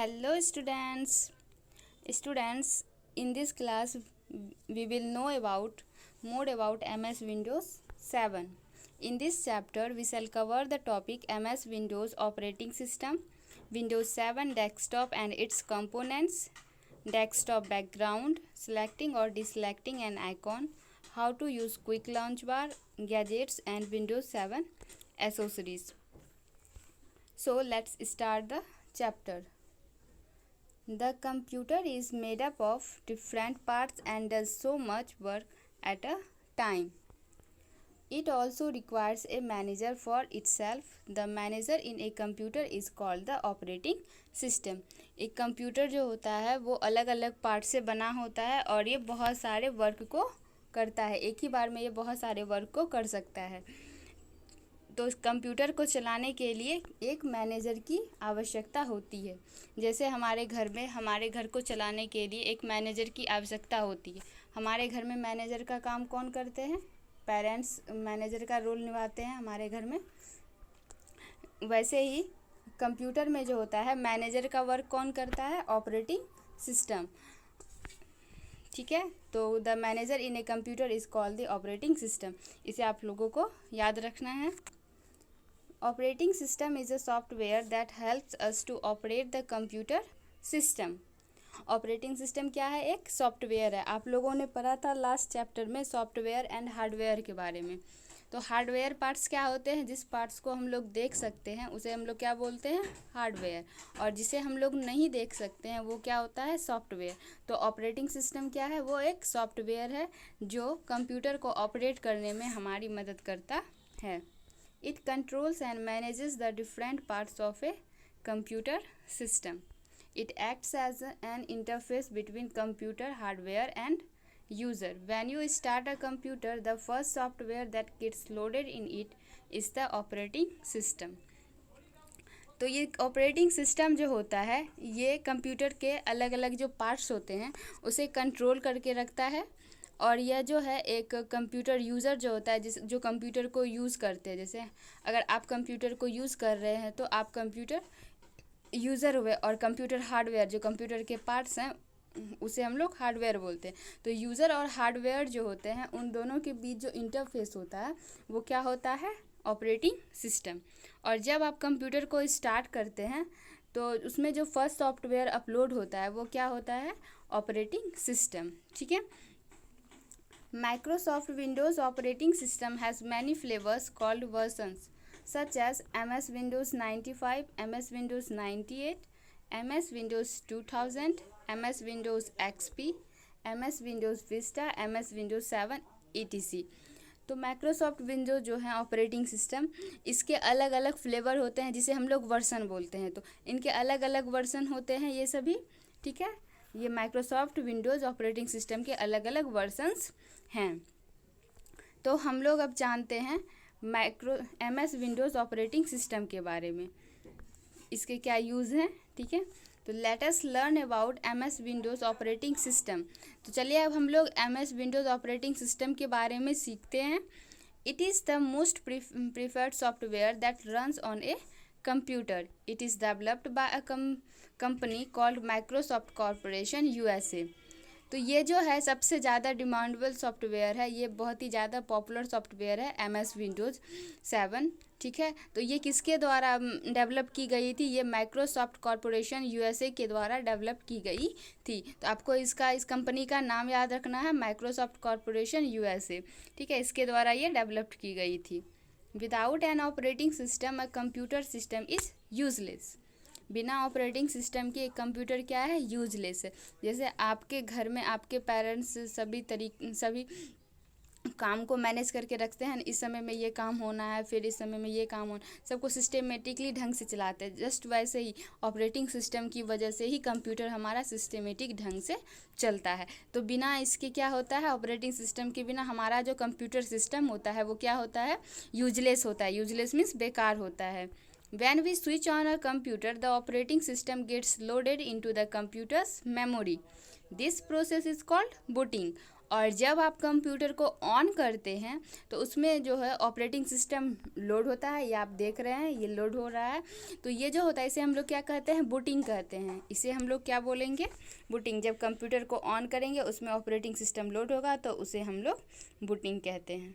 Hello students, in this class we will know about more about MS Windows 7. In this chapter we shall cover the topic MS Windows operating system, Windows 7 desktop and its components, desktop background, selecting or deselecting an icon, how to use quick launch bar, gadgets and Windows 7 accessories. So let's start the chapter. The computer is made up of different parts and does so much work at a time. It also requires a manager for itself. The manager in a computer is called the operating system. एक computer जो होता है वो अलग अलग part से बना होता है और ये बहुत सारे वर्क को करता है। एक ही बार में ये बहुत सारे वर्क को कर सकता है। तो कंप्यूटर को चलाने के लिए एक मैनेजर की आवश्यकता होती है। जैसे हमारे घर को चलाने के लिए एक मैनेजर की आवश्यकता होती है। हमारे घर में मैनेजर का काम कौन करते हैं? पेरेंट्स मैनेजर का रोल निभाते हैं हमारे घर में। वैसे ही कंप्यूटर में जो होता है मैनेजर का वर्क कौन करता है? Operating system. ठीक है, तो the manager in a computer is called the operating system. इसे आप लोगों को याद रखना है। Operating system is a software that helps us to operate the computer system. Operating system क्या है? एक सॉफ्टवेयर है। आप लोगों ने पढ़ा था लास्ट चैप्टर में सॉफ्टवेयर एंड हार्डवेयर के बारे में। तो हार्डवेयर पार्ट्स क्या होते हैं? जिस पार्ट्स को हम लोग देख सकते हैं उसे हम लोग क्या बोलते हैं? हार्डवेयर। और जिसे हम लोग नहीं देख सकते हैं वो क्या होता है? सॉफ्टवेयर। तो ऑपरेटिंग सिस्टम क्या है? वो एक सॉफ्टवेयर है जो कंप्यूटर को ऑपरेट करने में हमारी मदद करता है। It controls and manages the different parts of a computer system. It acts as an interface between computer hardware and user. When you start a computer, the first software that gets loaded in it is the operating system. तो ये operating system जो होता है ये computer के अलग अलग जो पार्ट्स होते हैं उसे कंट्रोल करके रखता है। और यह जो है एक कंप्यूटर यूज़र जो होता है जो कंप्यूटर को यूज़ करते हैं। जैसे अगर आप कंप्यूटर को यूज़ कर रहे हैं तो आप कंप्यूटर यूज़र हुए, और कंप्यूटर हार्डवेयर जो कंप्यूटर के पार्ट्स हैं उसे हम लोग हार्डवेयर बोलते हैं। तो यूज़र और हार्डवेयर जो होते हैं उन दोनों के बीच जो इंटरफेस होता है वो क्या होता है? Operating system. और जब आप कंप्यूटर को स्टार्ट करते हैं तो उसमें जो फर्स्ट सॉफ्टवेयर अपलोड होता है वो क्या होता है? Operating system. ठीक है। Microsoft Windows operating system has many flavors called versions such as MS Windows 95, MS Windows 98, MS Windows 2000, MS Windows XP, MS Windows Vista, MS Windows 7 etc. तो Microsoft Windows जो है ऑपरेटिंग सिस्टम, इसके अलग अलग flavour होते हैं जिसे हम लोग वर्सन बोलते हैं। तो इनके अलग अलग वर्सन होते हैं ये सभी। ठीक है, ये माइक्रोसॉफ्ट विंडोज़ ऑपरेटिंग सिस्टम के अलग अलग वर्जन्स हैं। तो हम लोग अब जानते हैं MS विंडोज़ ऑपरेटिंग सिस्टम के बारे में, इसके क्या यूज़ हैं। ठीक है, तो late us learn about MS Windows operating system. तो चलिए अब हम लोग MS विंडोज़ ऑपरेटिंग सिस्टम के बारे में सीखते हैं। It is the most preferred software that runs on A computer. It is developed by a company called Microsoft Corporation USA. तो ये जो है सबसे ज़्यादा डिमांडेबल सॉफ्टवेयर है, ये बहुत ही ज़्यादा पॉपुलर सॉफ्टवेयर है MS विंडोज़ 7। ठीक है, तो ये किसके द्वारा डेवलप की गई थी? ये माइक्रोसॉफ्ट कॉरपोरेशन USA के द्वारा डेवलप की गई थी। तो आपको इस कंपनी का नाम याद रखना है, माइक्रोसॉफ्ट कॉरपोरेशन USA। ठीक है, इसके द्वारा ये डेवलप की गई थी। Without an operating system a computer system is useless. बिना ऑपरेटिंग सिस्टम के एक कंप्यूटर क्या है? यूजलेस है। जैसे आपके घर में आपके पेरेंट्स सभी काम को मैनेज करके रखते हैं, इस समय में ये काम होना है, फिर इस समय में ये काम होना, सबको सिस्टमेटिकली ढंग से चलाते हैं। जस्ट वैसे ही ऑपरेटिंग सिस्टम की वजह से ही कंप्यूटर हमारा सिस्टमेटिक ढंग से चलता है। तो बिना इसके क्या होता है? ऑपरेटिंग सिस्टम के बिना हमारा जो कंप्यूटर सिस्टम होता है वो क्या होता है? यूजलेस होता है। यूजलेस मीन्स बेकार होता है। When we switch on a computer, the operating system gets loaded into the computer's memory. This process is called booting. और जब आप कंप्यूटर को ऑन करते हैं तो उसमें जो है ऑपरेटिंग सिस्टम लोड होता है। ये आप देख रहे हैं, ये लोड हो रहा है। तो ये जो होता है इसे हम लोग क्या कहते हैं, बूटिंग कहते हैं। इसे हम लोग क्या बोलेंगे, बूटिंग। जब कंप्यूटर को ऑन करेंगे उसमें ऑपरेटिंग सिस्टम लोड होगा तो उसे हम लोग बूटिंग कहते हैं।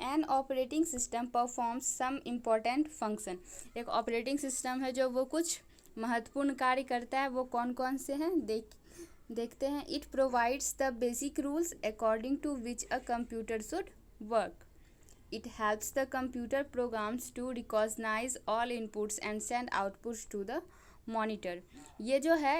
An operating system performs some important function. एक ऑपरेटिंग सिस्टम है जो वो कुछ महत्वपूर्ण कार्य करता है। वो कौन कौन से हैं देखते हैं। It provides the basic rules according to which a computer should work. It helps the computer programs to recognise all inputs and send outputs to the monitor. ये जो है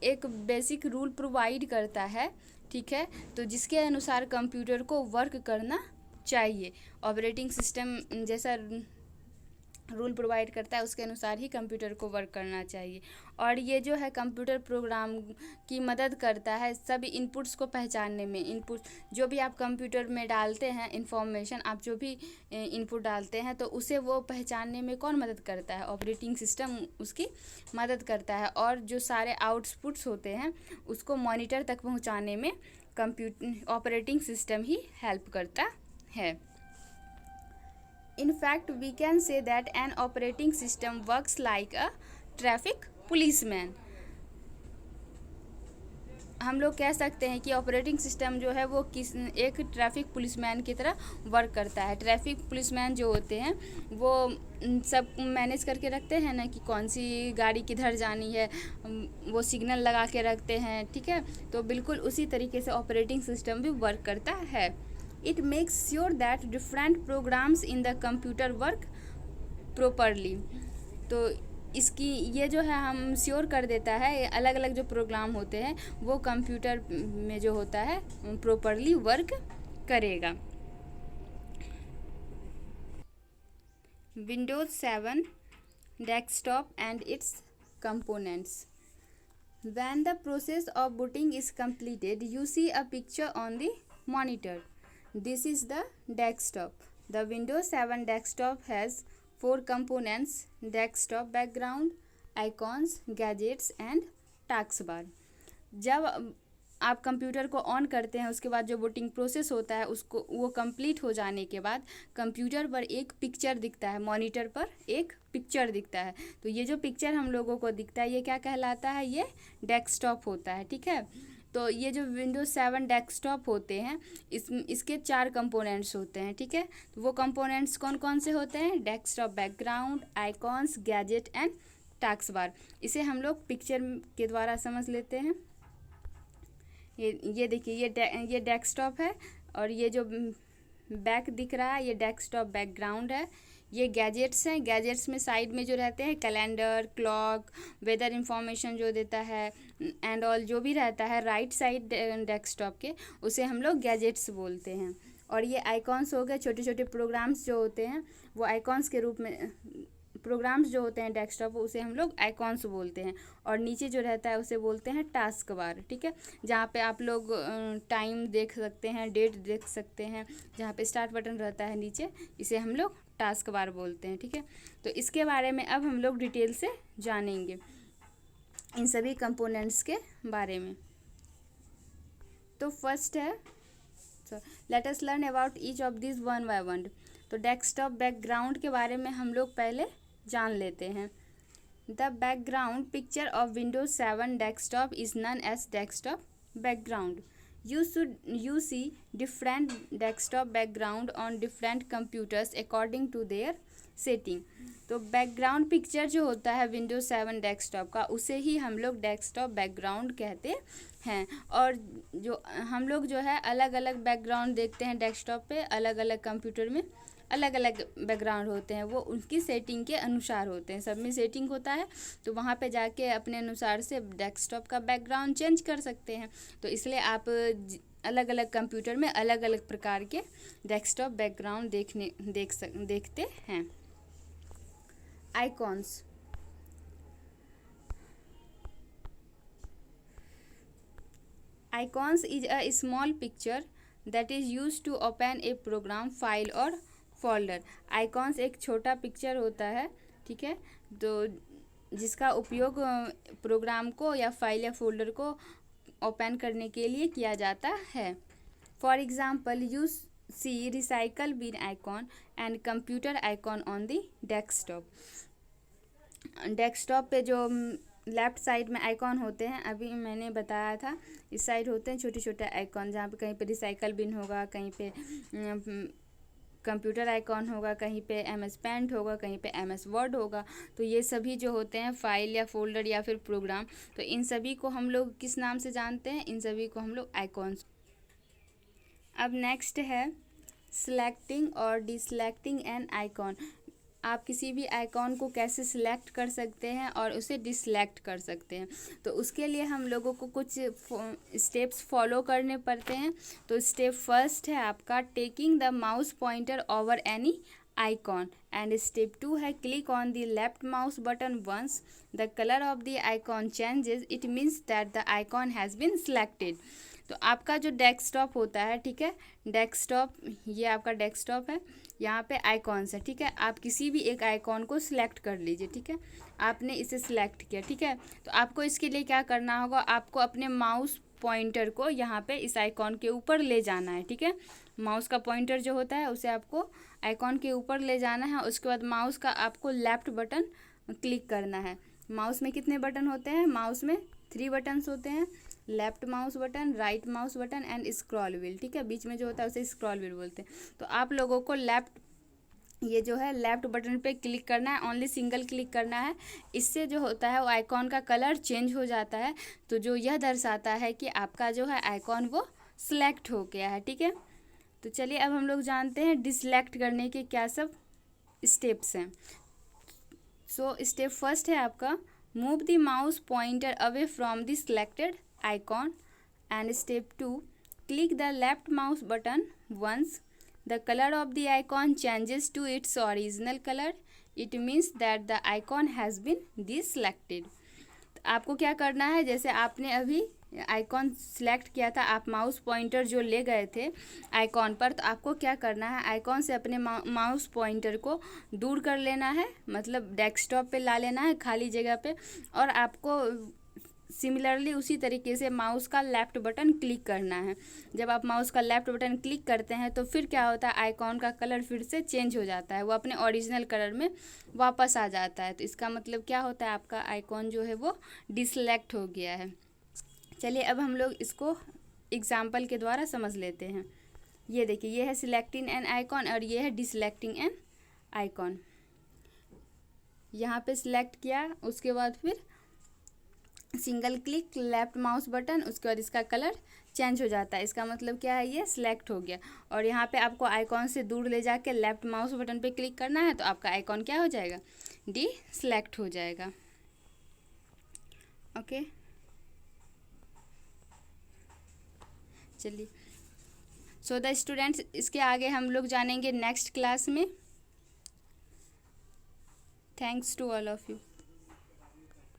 एक बेसिक रूल प्रोवाइड करता है, ठीक है, तो जिसके अनुसार कंप्यूटर को वर्क करना चाहिए। ऑपरेटिंग सिस्टम जैसा रूल प्रोवाइड करता है उसके अनुसार ही कंप्यूटर को वर्क करना चाहिए। और ये जो है कंप्यूटर प्रोग्राम की मदद करता है सभी इनपुट्स को पहचानने में। इनपुट जो भी आप कंप्यूटर में डालते हैं, इंफॉर्मेशन आप जो भी इनपुट डालते हैं तो उसे वो पहचानने में कौन मदद करता है, ऑपरेटिंग सिस्टम उसकी मदद करता है। और जो सारे आउटपुट्स होते हैं उसको मॉनिटर तक पहुंचाने में ऑपरेटिंग सिस्टम ही हेल्प करता है। In fact, we can say that an operating system works like a traffic policeman. हम लोग कह सकते हैं कि ऑपरेटिंग सिस्टम जो है वो एक ट्रैफिक पुलिसमैन की तरह वर्क करता है। ट्रैफिक पुलिसमैन जो होते हैं वो सब मैनेज करके रखते हैं ना कि कौन सी गाड़ी किधर जानी है, वो सिग्नल लगा के रखते हैं, ठीक है। तो बिल्कुल उसी तरीके से ऑपरेटिंग सिस्टम भी वर्क करता है। It makes sure that different programs in the computer work properly. तो इसकी ये जो है हम श्योर कर देता है अलग अलग जो प्रोग्राम होते हैं वो कंप्यूटर में जो होता है प्रॉपरली वर्क करेगा। Windows 7 desktop and its components. When the process of booting is completed, you see a picture on the monitor. This is the desktop. The Windows 7 desktop has 4 components: desktop background, icons, gadgets and taskbar. जब आप computer को on करते हैं उसके बाद जो booting process होता है उसको वो कंप्लीट हो जाने के बाद कंप्यूटर पर एक पिक्चर दिखता है, मॉनिटर पर एक पिक्चर दिखता है। तो ये जो पिक्चर हम लोगों को दिखता है ये क्या कहलाता है, ये डेस्कटॉप होता है, ठीक है। तो ये जो विंडोज 7 डेस्कटॉप होते हैं इसके 4 कंपोनेंट्स होते हैं, ठीक है। तो वो कंपोनेंट्स कौन कौन से होते हैं, desktop background, icons, gadget and taskbar. इसे हम लोग पिक्चर के द्वारा समझ लेते हैं। ये देखिए ये डेस्कटॉप है और ये जो बैक दिख रहा है ये डेस्कटॉप बैकग्राउंड है। ये गैजेट्स हैं, गैजेट्स में साइड में जो रहते हैं कैलेंडर, क्लॉक, वेदर इंफॉर्मेशन जो देता है एंड ऑल जो भी रहता है राइट साइड डेस्कटॉप के उसे हम लोग गैजेट्स बोलते हैं। और ये आइकॉन्स हो गए, छोटे छोटे प्रोग्राम्स जो होते हैं वो आइकॉन्स के रूप में, प्रोग्राम्स जो होते हैं डेस्कटॉप उसे हम लोग आइकॉन्स बोलते हैं। और नीचे जो रहता है उसे बोलते हैं टास्क बार, ठीक है, जहाँ पे आप लोग टाइम देख सकते हैं, डेट देख सकते हैं, जहाँ पे स्टार्ट बटन रहता है नीचे, इसे हम लोग टास्क बार बोलते हैं, ठीक है। तो इसके बारे में अब हम लोग डिटेल से जानेंगे इन सभी कंपोनेंट्स के बारे में। तो फर्स्ट है, let us learn about each of this one by one. तो डेस्कटॉप बैकग्राउंड के बारे में हम लोग पहले जान लेते हैं। The background picture of Windows 7 desktop is known as desktop background. You see different desktop background on different computers according to their setting. तो बैकग्राउंड पिक्चर जो होता है विंडोज 7 डेस्कटॉप का उसे ही हम लोग डेस्कटॉप बैकग्राउंड कहते हैं। और जो हम लोग जो है अलग अलग बैकग्राउंड देखते हैं डेस्कटॉप पे, अलग अलग कंप्यूटर में अलग अलग बैकग्राउंड होते हैं, वो उनकी सेटिंग के अनुसार होते हैं। सब में सेटिंग होता है तो वहाँ पे जाके अपने अनुसार से डेस्कटॉप का बैकग्राउंड चेंज कर सकते हैं। तो इसलिए आप अलग अलग कंप्यूटर में अलग अलग प्रकार के डेस्कटॉप बैकग्राउंड देखते हैं। Icons, icons is a small picture that is used to open a program, file और फोल्डर। आइकॉन्स एक छोटा पिक्चर होता है, ठीक है, तो जिसका उपयोग प्रोग्राम को या फाइल या फोल्डर को ओपन करने के लिए किया जाता है। For example you see recycle bin icon and computer icon on the desktop. Desktop पे जो लेफ़्ट साइड में आइकॉन होते हैं, अभी मैंने बताया था, इस साइड होते हैं छोटे छोटे आइकॉन, जहाँ पे कहीं पे रिसाइकल बिन होगा, कहीं पे कंप्यूटर आइकॉन होगा, कहीं पे एमएस पेंट होगा, कहीं पे एमएस वर्ड होगा। तो ये सभी जो होते हैं फाइल या फोल्डर या फिर प्रोग्राम, तो इन सभी को हम लोग किस नाम से जानते हैं? इन सभी को हम लोग आइकॉन्स। अब नेक्स्ट है सिलेक्टिंग और डिसलेक्टिंग एन आइकॉन। आप किसी भी आइकॉन को कैसे सिलेक्ट कर सकते हैं और उसे डिसलेक्ट कर सकते हैं, तो उसके लिए हम लोगों को कुछ स्टेप्स फॉलो करने पड़ते हैं। तो स्टेप फर्स्ट है आपका taking the mouse pointer over any icon, and step 2 है click on the left mouse button once the colour of the icon changes it means that the icon has been selected. तो आपका जो desktop होता है, ठीक है, desktop, ये आपका डेस्कटॉप है, यहाँ पे आइकॉन्स है, ठीक है। आप किसी भी एक आइकॉन को सिलेक्ट कर लीजिए, ठीक है। आपने इसे सिलेक्ट किया, ठीक है। तो आपको इसके लिए क्या करना होगा? आपको अपने माउस पॉइंटर को यहाँ पे इस आइकॉन के ऊपर ले जाना है, ठीक है। माउस का पॉइंटर जो होता है उसे आपको आइकॉन के ऊपर ले जाना है। उसके बाद माउस का आपको लेफ्ट बटन क्लिक करना है। माउस में कितने बटन होते हैं? माउस में 3 बटन्स होते हैं, left mouse button, right mouse button and scroll wheel, ठीक है। बीच में जो होता है उसे स्क्रॉल व्हील बोलते हैं। तो आप लोगों को ये जो है लेफ्ट बटन पे क्लिक करना है, ओनली सिंगल क्लिक करना है। इससे जो होता है वो आइकॉन का कलर चेंज हो जाता है, तो जो यह दर्शाता है कि आपका जो है आइकॉन वो सिलेक्ट हो गया है, ठीक है। तो चलिए अब हम लोग जानते हैं डिसलेक्ट करने के क्या सब स्टेप्स हैं। सो स्टेप फर्स्ट है आपका move the mouse pointer away from the selected icon, and step 2 click the left mouse button once the color of the icon changes to its original color it means that the icon has been deselected। तो आपको क्या करना है? जैसे आपने अभी icon select किया था, आप माउस पॉइंटर जो ले गए थे आइकॉन पर, तो आपको क्या करना है? आइकॉन से अपने माउस पॉइंटर को दूर कर लेना है, मतलब डेस्कटॉप पे ला लेना है खाली जगह पे, और आपको सिमिलरली उसी तरीके से माउस का लेफ़्ट बटन क्लिक करना है। जब आप माउस का लेफ़्ट बटन क्लिक करते हैं तो फिर क्या होता है? आइकॉन का कलर फिर से चेंज हो जाता है, वो अपने ओरिजिनल कलर में वापस आ जाता है। तो इसका मतलब क्या होता है? आपका आइकॉन जो है वो डिसलेक्ट हो गया है। चलिए अब हम लोग इसको एग्जाम्पल के द्वारा समझ लेते हैं। ये देखिए, ये है सिलेक्टिंग एन आइकॉन और ये है डिसलेक्टिंग एन आइकॉन। यहाँ पे सिलेक्ट किया, उसके बाद फिर single click left mouse button, उसके बाद इसका कलर चेंज हो जाता है। इसका मतलब क्या है? ये सिलेक्ट हो गया। और यहाँ पे आपको आइकॉन से दूर ले जाके लेफ्ट माउस बटन पे क्लिक करना है, तो आपका आइकॉन क्या हो जाएगा? डिसलेक्ट हो जाएगा। ओके, चलिए। सो द स्टूडेंट्स, इसके आगे हम लोग जानेंगे नेक्स्ट क्लास में। Thanks to all of you.